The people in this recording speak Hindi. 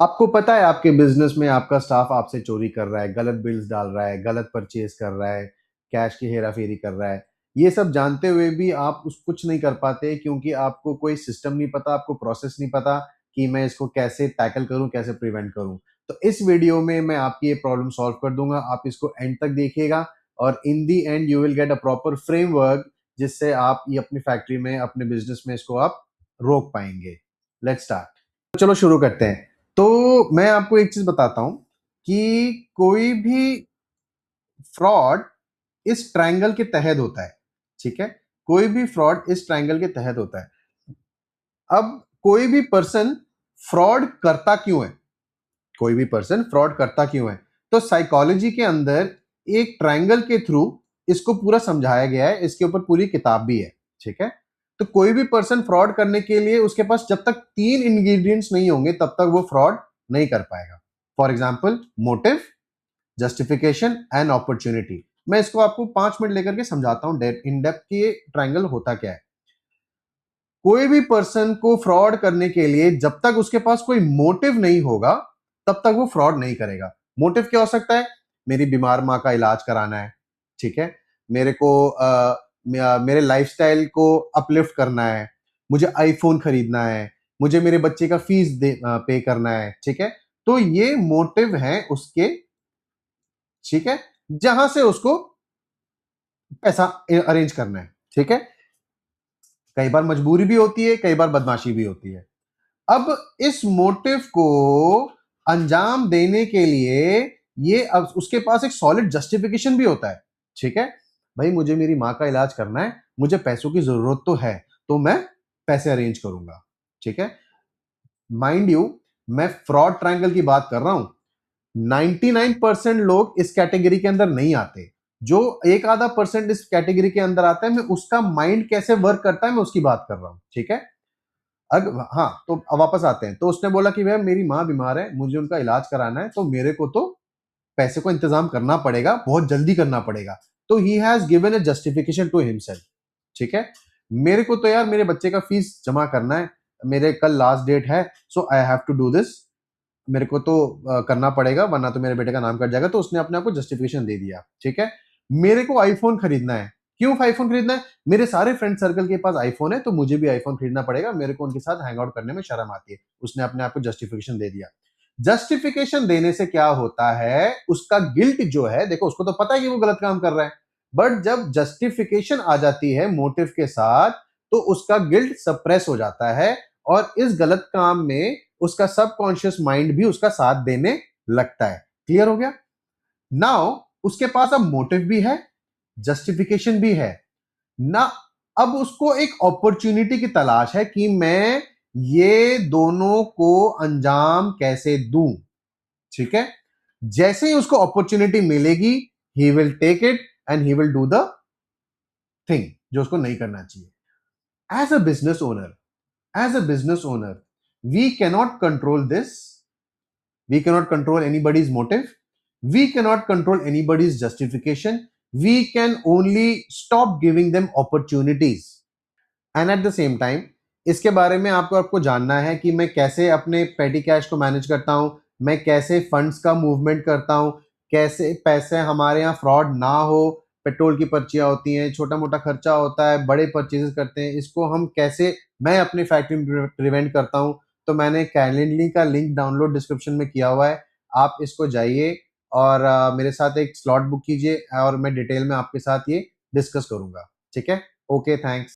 आपको पता है आपके बिजनेस में आपका स्टाफ आपसे चोरी कर रहा है, गलत बिल्स डाल रहा है, गलत परचेज कर रहा है, कैश की हेरा फेरी कर रहा है। ये सब जानते हुए भी आप उस कुछ नहीं कर पाते क्योंकि आपको कोई सिस्टम नहीं पता, आपको प्रोसेस नहीं पता कि मैं इसको कैसे टैकल करूं, कैसे प्रिवेंट करूं। तो इस वीडियो में मैं आपकी ये प्रॉब्लम सॉल्व कर दूंगा। आप इसको एंड तक देखिएगा और in the end you will get a proper framework जिससे आप ये अपनी फैक्ट्री में, अपने बिजनेस में इसको आप रोक पाएंगे। Let's start. चलो शुरू करते हैं। तो मैं आपको एक चीज बताता हूं कि कोई भी फ्रॉड इस ट्रायंगल के तहत होता है। ठीक है, कोई भी फ्रॉड इस ट्रायंगल के तहत होता है। अब कोई भी पर्सन फ्रॉड करता क्यों है, कोई भी पर्सन फ्रॉड करता क्यों है, तो साइकोलॉजी के अंदर एक ट्रायंगल के थ्रू इसको पूरा समझाया गया है। इसके ऊपर पूरी किताब भी है। ठीक है, तो कोई भी पर्सन फ्रॉड करने के लिए उसके पास जब तक 3 इंग्रेडिएंट्स नहीं होंगे तब तक वो फ्रॉड नहीं कर पाएगा। For example, motive, justification and opportunity. मैं इसको आपको 5 मिनट लेकर के समझाता हूं इन डेप्थ कि ये ट्रायंगल होता क्या है। कोई भी पर्सन को फ्रॉड करने के लिए जब तक उसके पास कोई मोटिव नहीं होगा तब तक वो फ्रॉड नहीं करेगा। मोटिव क्या हो सकता है? मेरी बीमार माँ का इलाज कराना है। ठीक है, मेरे को मेरे लाइफस्टाइल को अपलिफ्ट करना है, मुझे आईफोन खरीदना है, मुझे मेरे बच्चे का फीस पे करना है। ठीक है, तो ये मोटिव है उसके। ठीक है, जहां से उसको पैसा अरेंज करना है। ठीक है, कई बार मजबूरी भी होती है, कई बार बदमाशी भी होती है। अब इस मोटिव को अंजाम देने के लिए ये अब उसके पास एक सॉलिड जस्टिफिकेशन भी होता है। ठीक है, भाई मुझे मेरी माँ का इलाज करना है, मुझे पैसों की जरूरत तो है, तो मैं पैसे अरेंज करूंगा। ठीक है, माइंड यू, मैं फ्रॉड ट्रायंगल की बात कर रहा हूं। 99% लोग इस कैटेगरी के अंदर नहीं आते। जो एक आधा परसेंट इस कैटेगरी के अंदर आता है, मैं उसका माइंड कैसे वर्क करता है मैं उसकी बात कर रहा हूं। ठीक है, हाँ, तो अब वापस आते हैं। तो उसने बोला कि भैया मेरी माँ बीमार है, मुझे उनका इलाज कराना है, तो मेरे को तो पैसे को इंतजाम करना पड़ेगा, बहुत जल्दी करना पड़ेगा। तो he has given a justification to himself. ठीक है, मेरे को तो यार मेरे बच्चे का फीस जमा करना है, मेरे कल लास्ट डेट है, so I have to do this, मेरे को तो करना पड़ेगा वरना तो मेरे बेटे का नाम कट जाएगा। तो उसने अपने आप को जस्टिफिकेशन दे दिया। ठीक है, मेरे को आईफोन खरीदना है। क्यों आईफोन खरीदना है? मेरे सारे फ्रेंड सर्कल के पास आईफोन है, तो मुझे भी आईफोन खरीदना पड़ेगा, मेरे को उनके साथ हैंग आउट करने में शर्म आती है। उसने अपने आप को जस्टिफिकेशन दे दिया। जस्टिफिकेशन देने से क्या होता है, उसका गिल्ट जो है, देखो उसको तो पता है कि वो गलत काम कर रहा है, बट जब जस्टिफिकेशन आ जाती है मोटिव के साथ तो उसका गिल्ट सप्रेस हो जाता है और इस गलत काम में उसका सबकॉन्शियस माइंड भी उसका साथ देने लगता है। क्लियर हो गया? नाउ उसके पास अब मोटिव भी है, जस्टिफिकेशन भी है ना। अब उसको एक अपॉर्चुनिटी की तलाश है कि मैं ये दोनों को अंजाम कैसे दूं। ठीक है, जैसे ही उसको अपॉर्चुनिटी मिलेगी, he will take it and he will do the thing जो उसको नहीं करना चाहिए। As a business owner, as a business owner, we cannot control this. We cannot control anybody's motive. We cannot control anybody's justification. We can only stop giving them opportunities. And at the same time, इसके बारे में आपको जानना है कि मैं कैसे अपने पेटी कैश को मैनेज करता हूं, मैं कैसे फंड्स का मूवमेंट करता हूं, कैसे पैसे हमारे यहाँ फ्रॉड ना हो। पेट्रोल की पर्चियां होती हैं, छोटा मोटा खर्चा होता है, बड़े परचेजेस करते हैं, इसको हम कैसे मैं अपनी फैक्ट्री में प्रिवेंट करता हूं। तो मैंने कैलेंडली का लिंक डाउनलोड डिस्क्रिप्शन में किया हुआ है, आप इसको जाइए और मेरे साथ एक स्लॉट बुक कीजिए और मैं डिटेल में आपके साथ ये डिस्कस करूंगा। ठीक है, ओके, थैंक्स।